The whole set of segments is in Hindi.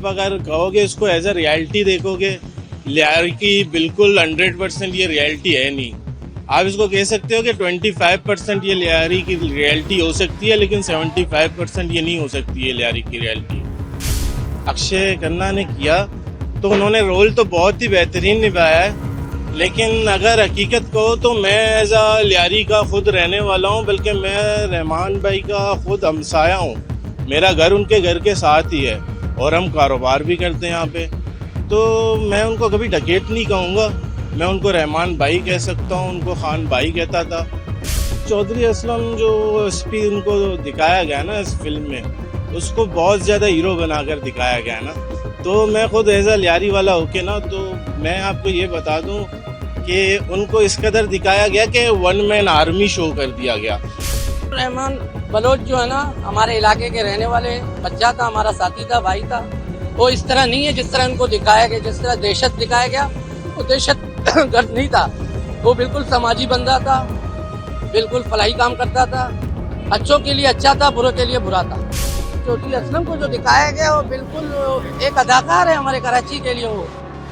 आप अगर कहोगे इसको एज अ रियलिटी देखोगे, लियारी की बिल्कुल 100% ये रियलिटी है नहीं। आप इसको कह सकते हो कि 25% ये लियारी की रियलिटी हो सकती है, लेकिन 75% ये नहीं हो सकती है लियारी की रियलिटी। अक्षय खन्ना ने किया तो उन्होंने रोल तो बहुत ही बेहतरीन निभाया है, लेकिन अगर हकीकत कहो तो मैं एज अ लियारी का खुद रहने वाला हूँ, बल्कि मैं रहमान भाई का खुद हमसाया हूँ। मेरा घर उनके घर के साथ ही है और हम कारोबार भी करते हैं यहाँ पे। तो मैं उनको कभी डकैत नहीं कहूँगा, मैं उनको रहमान भाई कह सकता हूँ, उनको खान भाई कहता था। चौधरी असलम जो एसपी उनको दिखाया गया ना इस फिल्म में, उसको बहुत ज़्यादा हीरो बनाकर दिखाया गया ना। तो मैं खुद एज अ लियारी वाला होके ना, तो मैं आपको ये बता दूं कि उनको इस कदर दिखाया गया कि वन मैन आर्मी शो कर दिया गया। रहमान बलोच जो है ना, हमारे इलाके के रहने वाले बच्चा था, हमारा साथी था, भाई था। वो इस तरह नहीं है जिस तरह उनको दिखाया गया, जिस तरह दहशत दिखाया गया, वो दहशत गर्द नहीं था। वो बिल्कुल समाजी बंदा था, बिल्कुल फलाही काम करता था, अच्छों के लिए अच्छा था, बुरों के लिए बुरा था। चौधरी असलम को जो दिखाया गया वो बिल्कुल एक अदाकार है हमारे कराची के लिए।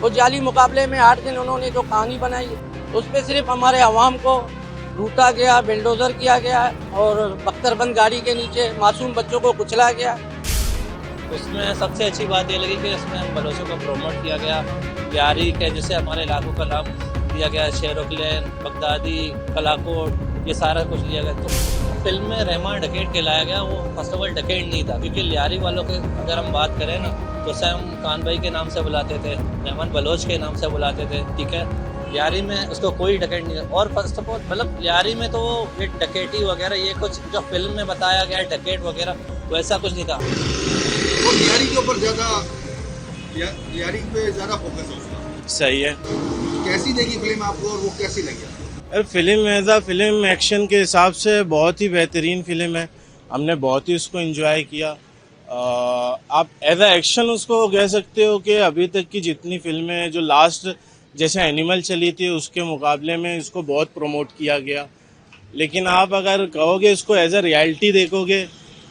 वो जाली मुकाबले में 8 दिन उन्होंने जो कहानी बनाई, उस पर सिर्फ हमारे अवाम को लूटा गया, बिल्डोजर किया गया और बख्तरबंद गाड़ी के नीचे मासूम बच्चों को कुचला गया। उसमें सबसे अच्छी बात ये लगी कि इसमें बलोचों को प्रमोट किया गया, लियारी के जैसे हमारे इलाकों का नाम दिया गया, शेरोक्लेन, बगदादी, कलाकोट, ये सारा कुछ लिया गया। तो फिल्म में रहमान डकैत कहलाया गया, वो फर्स्ट ऑफ ऑल डकैत नहीं था, क्योंकि लियारी वालों के अगर हम बात करें ना, तो उसे हम खान भाई के नाम से बुलाते थे, रहमान बलोच के नाम से बुलाते थे, ठीक है। लियारी में उसको कोई डकैत नहीं था। और फर्स्ट ऑफ ऑल मतलब लियारी में तो ये डकैती वगैरह ये कुछ जो फिल्म में बताया गया डकैत वगैरह वैसा कुछ नहीं था। वो लियारी के ऊपर लियारी पे ज़्यादा फोकस है उसका। सही है। कैसी लगी फिल्म आपको और वो कैसी लगी? Film as a film action के हिसाब से बहुत ही बेहतरीन फिल्म है, हमने बहुत ही उसको एंजॉय किया। आप एज अ एक्शन उसको कह सकते हो कि अभी तक की जितनी फिल्में जो लास्ट जैसे एनिमल चली थी उसके मुकाबले में इसको बहुत प्रमोट किया गया। लेकिन आप अगर कहोगे इसको एज अ रियलिटी देखोगे,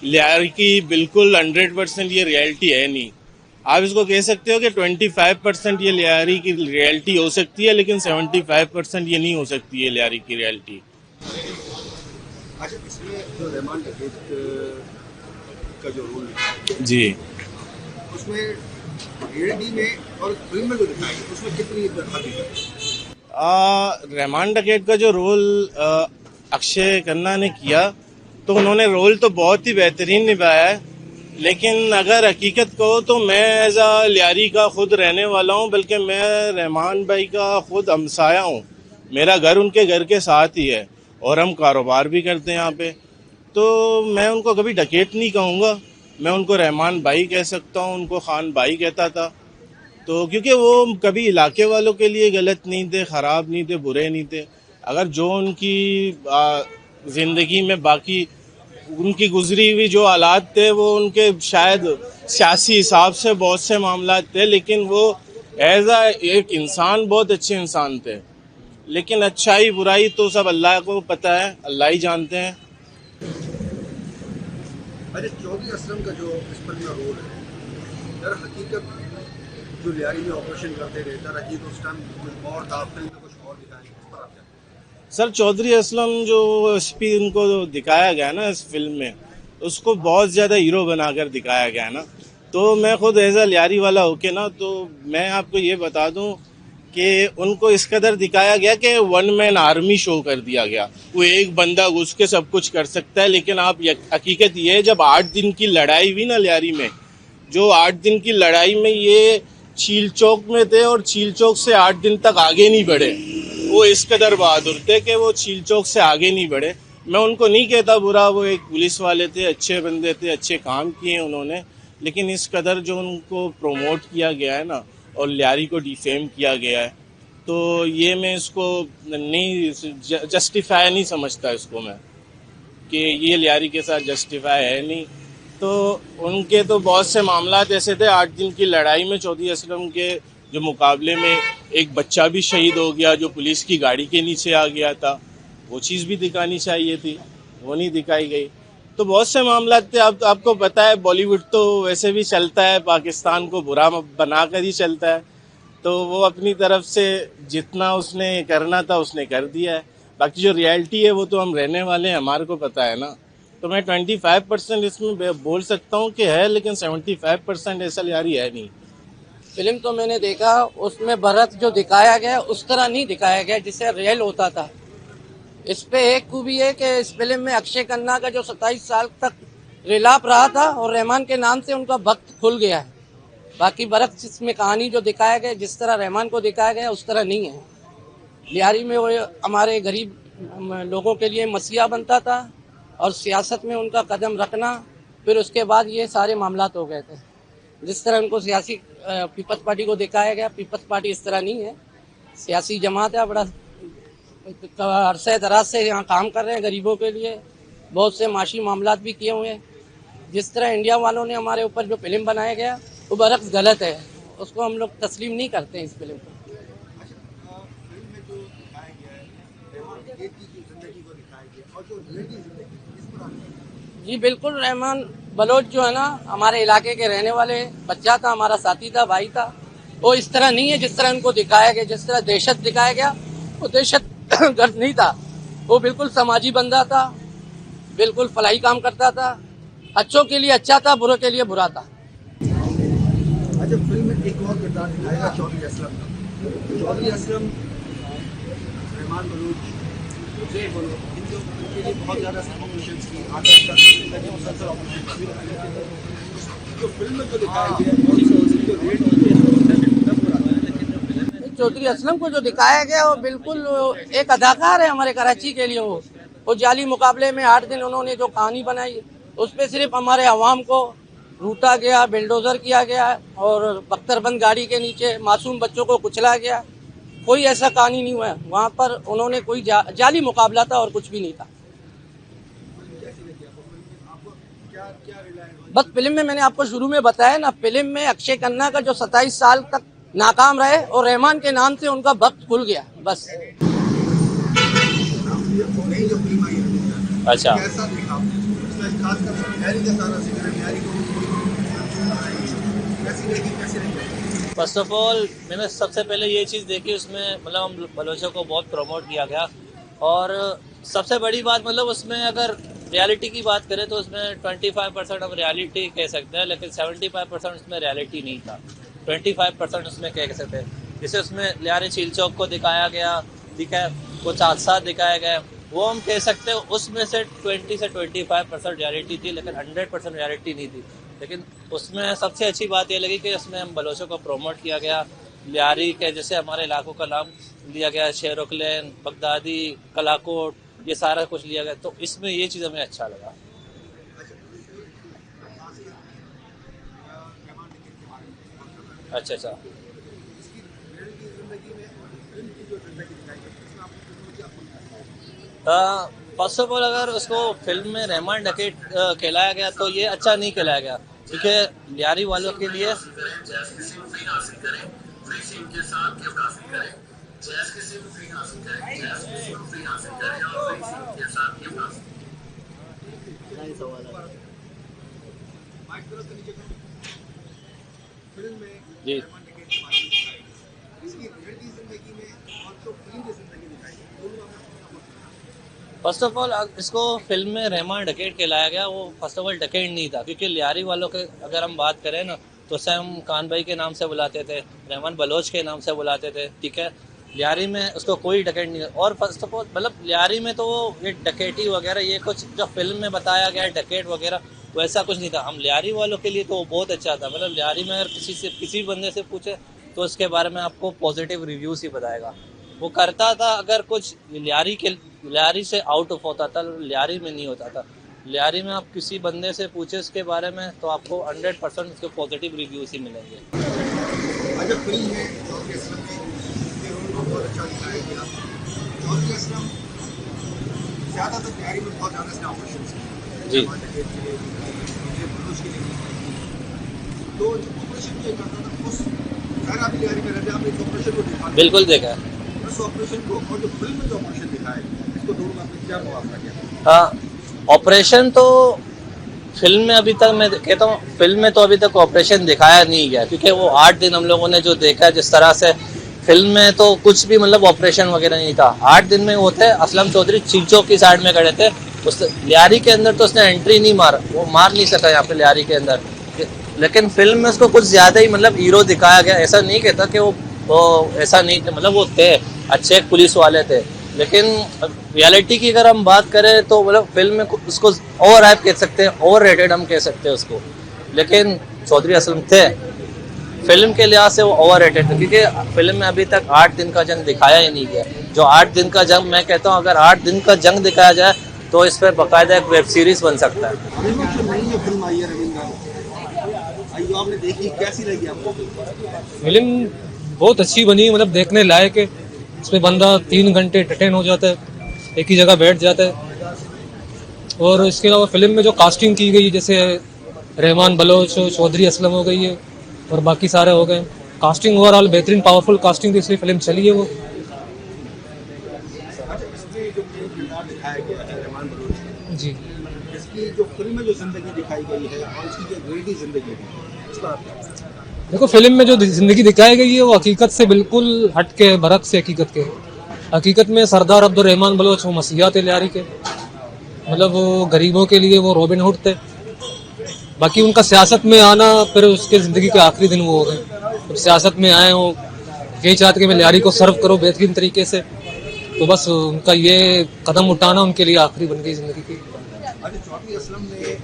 लियारी की बिल्कुल 100% ये रियलिटी है नहीं। आप इसको कह सकते हो कि 25% ये लियारी की रियलिटी हो सकती है, लेकिन 75% ये नहीं हो सकती है लियारी की रियलिटी। अच्छा, इसमें जो रहमान डकैत का जो रोल है जी, उसमें रियलिटी में और फिल्म में जो दिखाया गया उसमें कितनी हकीकत? रहमान डकैत का जो रोल अक्षय खन्ना ने किया तो उन्होंने रोल तो बहुत ही बेहतरीन निभाया है, लेकिन अगर हकीकत कहो तो मैं एज अ लियारी का खुद रहने वाला हूँ, बल्कि मैं रहमान भाई का खुद हमसाया हूँ। मेरा घर उनके घर के साथ ही है और हम कारोबार भी करते हैं यहाँ पे। तो मैं उनको कभी डकैत नहीं कहूँगा, मैं उनको रहमान भाई कह सकता हूँ, उनको खान भाई कहता था। तो क्योंकि वो कभी इलाके वालों के लिए गलत नहीं थे, ख़राब नहीं थे, बुरे नहीं थे। अगर जो उनकी ज़िंदगी में बाकी उनकी गुजरी हुई जो हालात थे वो उनके शायद सियासी हिसाब से बहुत से मामला थे, लेकिन वो एज अ एक इंसान बहुत अच्छे इंसान थे। लेकिन अच्छाई बुराई तो सब अल्लाह को पता है, अल्लाह ही जानते हैं। अरे चौधरी असलम का जो इस फिल्म में रोल है, दर हकीकत जो लियारी में ऑपरेशन करते थे, दर हकीकत उस टाइम कुछ और था, फिल्म में कुछ और दिखाया। सर चौधरी असलम जो एसपी उनको दिखाया गया ना इस फिल्म में, उसको बहुत ज़्यादा हीरो बनाकर दिखाया गया ना। तो मैं खुद एज अ लियारी वाला होके ना, तो मैं आपको ये बता दूं कि उनको इस कदर दिखाया गया कि वन मैन आर्मी शो कर दिया गया। वो एक बंदा घुस के सब कुछ कर सकता है, लेकिन आप हकीकत ये है जब 8 दिन की लड़ाई हुई ना लियारी में, जो 8 दिन की लड़ाई में ये चील चौक में थे और चील चौक से 8 दिन तक आगे नहीं बढ़े। वो इस कदर बहादुर थे कि वो चील चौक से आगे नहीं बढ़े। मैं उनको नहीं कहता बुरा, वो एक पुलिस वाले थे, अच्छे बंदे थे, अच्छे काम किए उन्होंने, लेकिन इस कदर जो उनको प्रोमोट किया गया है ना और लियारी को डिफेम किया गया है, तो ये मैं इसको नहीं जस्टिफाई नहीं समझता इसको मैं, कि ये लियारी के साथ जस्टिफाई है नहीं। तो उनके तो बहुत से मामला ऐसे थे, 8 दिन की लड़ाई में चौधरी असलम के जो मुकाबले में एक बच्चा भी शहीद हो गया जो पुलिस की गाड़ी के नीचे आ गया था, वो चीज़ भी दिखानी चाहिए थी, वो नहीं दिखाई गई। तो बहुत से मामला थे। अब आपको पता है बॉलीवुड तो वैसे भी चलता है, पाकिस्तान को बुरा बनाकर ही चलता है। तो वो अपनी तरफ से जितना उसने करना था उसने कर दिया है। बाकी जो रियलिटी है वो तो हम रहने वाले हैं, हमारे को पता है ना। तो मैं 25% इसमें बोल सकता हूँ कि है, लेकिन 75% ऐसा यारी है नहीं। फिल्म तो मैंने देखा, उसमें भरत जो दिखाया गया उस तरह नहीं दिखाया गया जिससे रियल होता था। इस पे एक खूबी है कि इस फिल्म में अक्षय खन्ना का जो 27 साल तक रिलाप रहा था और रहमान के नाम से उनका भक्त खुल गया है। बाकी भरत इसमें कहानी जो दिखाया गया जिस तरह रहमान को दिखाया गया उस तरह नहीं है। लियारी में वो हमारे गरीब लोगों के लिए मसीहा बनता था और सियासत में उनका कदम रखना, फिर उसके बाद ये सारे मामलात हो गए थे। जिस तरह उनको सियासी पीपल्स पार्टी को दिखाया गया, पीपल्स पार्टी इस तरह नहीं है। सियासी जमात है, बड़ा अरसे दराज से यहाँ काम कर रहे हैं गरीबों के लिए, बहुत से माशी मामलात भी किए हुए हैं। जिस तरह इंडिया वालों ने हमारे ऊपर जो फिल्म बनाया गया वो बरक्स गलत है, उसको हम लोग तस्लीम नहीं करते हैं इस फिल्म को। फिल्म में जो दिखाया गया है रहमान की जिंदगी को दिखाया गया और जो रियल की जिंदगी इस पर आप जी बिल्कुल, रहमान बलोच जो है ना हमारे इलाके के रहने वाले बच्चा था, हमारा साथी था, भाई था। वो इस तरह नहीं है जिस तरह उनको दिखाया गया, जिस तरह दहशत दिखाया गया वो दहशत गर्द नहीं था। वो बिल्कुल समाजी बंदा था, बिल्कुल फलाही काम करता था, अच्छों के लिए अच्छा था, बुरों के लिए बुरा था। अच्छा, फिल्म में एक और किरदार दिखाएगा चौधरी असलम का। चौधरी असलम, रहमान बलूच, हुसैन बलूच, इनके लिए बहुत ज़्यादा ऑपरेशन की आगे मुसलसल ऑपरेशन जो फिल्म में जो दिखाया गया जो रेट चौधरी असलम को जो दिखाया गया वो बिल्कुल एक अदाकार है हमारे कराची के लिए। वो जाली मुकाबले में 8 दिन उन्होंने जो कहानी बनाई उस पर सिर्फ हमारे अवाम को लूटा गया, बिल्डोजर किया गया और बख्तरबंद गाड़ी के नीचे मासूम बच्चों को कुचला गया। कोई ऐसा कहानी नहीं हुआ वहाँ पर। उन्होंने कोई जाली मुकाबला था और कुछ भी नहीं था। बस फिल्म में मैंने आपको शुरू में बताया ना, फिल्म में अक्षय खन्ना का जो 27 साल तक नाकाम रहे और रहमान के नाम से उनका भक्त खुल गया, बस। अच्छा, कैसा देखा इसमें खासकर लियारी का सारा जिक्र है, लियारी को कैसी देखी, कैसे देखी? फर्स्ट ऑफ ऑल मैंने सबसे पहले ये चीज़ देखी उसमें, मतलब हम बलोचों को बहुत प्रमोट किया गया। और सबसे बड़ी बात, मतलब उसमें अगर रियलिटी की बात करें तो उसमें 25% हम रियलिटी कह सकते हैं, लेकिन 75% उसमें रियलिटी नहीं था। 25% उसमें कह सकते हैं। जैसे उसमें लियारी झील चौक को दिखाया गया, कुछ हादसा दिखाया गया, वो हम कह सकते हैं उसमें से 20 से 25% रियलिटी थी, लेकिन 100% रियलिटी नहीं थी। लेकिन उसमें सबसे अच्छी बात ये लगी कि उसमें हम बलोचों को प्रमोट किया गया। लियारी के जैसे हमारे इलाकों का नाम लिया गया, शेरोकलैन, बगदादी, कलाकोट, ये सारा कुछ लिया गया। तो इसमें ये चीज़ हमें अच्छा लगा। अच्छा। फर्स्ट ऑफ ऑल अगर उसको फिल्म में रहमान डकैत कहलाया गया तो ये अच्छा नहीं कहलाया गया, क्योंकि लियारी वालों के लिए जी फर्स्ट ऑफ ऑल इसको फिल्म में रहमान डकैत कहलाया गया, वो फर्स्ट ऑफ ऑल डकैत नहीं था। क्योंकि लियारी वालों के अगर हम बात करें ना तो उसे हम खान भाई के नाम से बुलाते थे, रहमान बलोच के नाम से बुलाते थे, ठीक है। लियारी में उसको कोई डकैत नहीं। और फर्स्ट ऑफ ऑल मतलब लियारी में तो ये डकैती वगैरह ये कुछ जो फिल्म में बताया गया है डकैत वगैरह वैसा कुछ नहीं था। हम लियारी वालों के लिए तो वो बहुत अच्छा था। मतलब लियारी में अगर किसी बंदे से पूछे तो उसके बारे में आपको पॉजिटिव रिव्यूज ही बताएगा। वो करता था अगर कुछ लियारी से आउट ऑफ होता था, लियारी में नहीं होता था। लियारी में आप किसी बंदे से पूछे उसके बारे में तो आपको 100% उसके पॉजिटिव रिव्यूज ही मिलेंगे। अच्छा, फिल्म में चौधरी असलम के रोल को बहुत अच्छा दिखाया गया। चौधरी असलम ज़्यादातर लियारी में बहुत ज़्यादा ऑपरेशन जी तो ऑपरेशन जो करता था उस खैर आप लियारी में रहते, आपने इस ऑपरेशन को देखा? बिल्कुल देखा है। उस ऑपरेशन को और जो फिल्म में जो ऑपरेशन दिखाया इसको दोनों में क्या मुआवजा किया? हाँ, ऑपरेशन तो फिल्म में अभी तक मैं कहता हूँ, फिल्म में तो अभी तक ऑपरेशन दिखाया नहीं गया, क्योंकि वो 8 दिन हम लोगों ने जो देखा जिस तरह से, फिल्म में तो कुछ भी मतलब ऑपरेशन वगैरह नहीं था। 8 दिन में वो थे, असलम चौधरी चीचों की साइड में खड़े थे, उस लियारी के अंदर तो उसने एंट्री नहीं मारा, वो मार नहीं सका यहाँ पे लियारी के अंदर। लेकिन फिल्म में उसको कुछ ज्यादा ही मतलब हीरो दिखाया गया। ऐसा नहीं कहता कि वो ऐसा नहीं थे, मतलब वो थे अच्छे, एक पुलिस वाले थे। लेकिन रियलिटी की अगर हम बात करें तो मतलब फिल्म में उसको ओवर हाइप कह सकते हैं, ओवर रेटेड हम कह सकते हैं उसको। लेकिन चौधरी असलम थे, फिल्म के लिहाज से वो ओवर रेटेड थे, क्योंकि फिल्म में अभी तक 8 दिन का जंग दिखाया ही नहीं गया। जो 8 दिन का जंग, मैं कहता हूँ अगर 8 दिन का जंग दिखाया जाए तो इस पर बाकायदा एक वेब सीरीज बन सकता है। अभी जो नई ये फिल्म आई है रविंद्र, आई आपने देखी, कैसी लगी आपको? फिल्म बहुत अच्छी बनी, मतलब देखने लायक है। इसमें बंदा 3 घंटे एंटरटेन हो जाता है, एक ही जगह बैठ जाता है। और इसके अलावा फिल्म में जो कास्टिंग की गई, जैसे रहमान बलोच, चौधरी असलम हो गई है और बाकी सारे हो गए, कास्टिंग ओवरऑल बेहतरीन पावरफुल कास्टिंग थी, इसलिए फिल्म चली है वो। अच्छा, इसमें जो किरदार दिखाया गया है रहमान बलोच का, जी, इसकी जो फिल्म में जो जिंदगी दिखाई गई है और इसकी जो रियलिटी जिंदगी है, उसका आप क्या कहते हैं? देखो फिल्म में जो जिंदगी दिखाई गई है वो हकीकत से बिल्कुल हट के, बरक से हकीकत के। हकीकत में सरदार अब्दुर्रहमान बलोच वो मसीहा थे लियारी के, मतलब वो गरीबों के लिए वो रॉबिन हुड थे। बाकी उनका सियासत में आना, फिर उसके ज़िंदगी के आखिरी दिन वो हो गए, फिर सियासत में आए हो, यही चाहते कि मैं लियारी को सर्व करो बेहतरीन तरीके से। तो बस उनका ये कदम उठाना उनके लिए आखिरी बन गई ज़िंदगी की। अच्छा, चौधरी असलम ने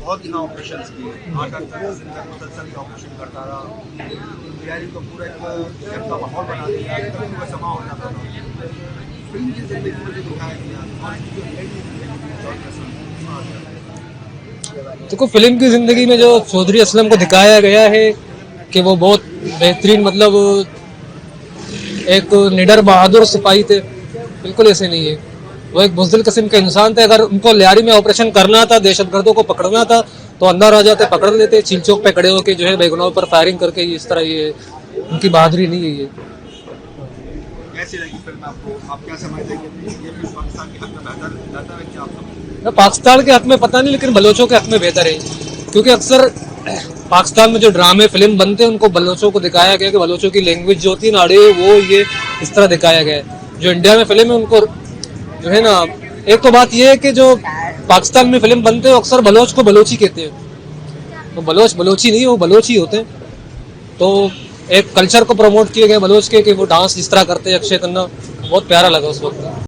बहुत यहाँ ऑपरेशन किए, 8-8 दिन तक मुसलसल ऑपरेशन करता रहा, लियारी को पूरा एक घर का माहौल बना दिया, कभी भी जमा हो जाता था। फिल्म की जिंदगी में जो दिखाया गया और इसकी जो रियलिटी जिंदगी है चौधरी असलम की, उसमें आप क्या कहते हैं? देखो फिल्म की जिंदगी में जो चौधरी असलम को दिखाया गया है कि वो बहुत बेहतरीन, मतलब एक निडर बहादुर सिपाही थे, बिल्कुल ऐसे नहीं है। वो एक बुज़दिल किस्म के इंसान थे। अगर उनको लियारी में ऑपरेशन करना था, दहशतगर्दों को पकड़ना था, तो अंदर आ जाते, पकड़ लेते, चील चौक पे खड़े होकर जो है बेगुनाहों पर फायरिंग करके। इस तरह ये उनकी बहादुरी नहीं है। ये कैसी लगी फिल्म आपको? आप क्या समझते हैं कि ये फिल्म पाकिस्तान के हक में बेहतर है क्या आप समझते हैं? पाकिस्तान के हक में पता नहीं, लेकिन बलोचों के हक में बेहतर है, क्योंकि अक्सर पाकिस्तान में जो ड्रामे फिल्म बनते हैं उनको बलोचों को दिखाया गया कि बलोचों की लैंग्वेज जो होती है ना, अड़े वो ये इस तरह दिखाया गया है। जो इंडिया में फिल्म है उनको जो है ना, एक तो बात ये है कि जो पाकिस्तान में फिल्म बनते हैं अक्सर बलोच को बलोची कहते हैं, तो बलोच बलोची नहीं, वो बलोच ही होते हैं। तो एक कल्चर को प्रमोट किए गए बलोच के कि वो डांस जिस तरह करते हैं अक्षय खन्ना, बहुत प्यारा लगा उस वक्त।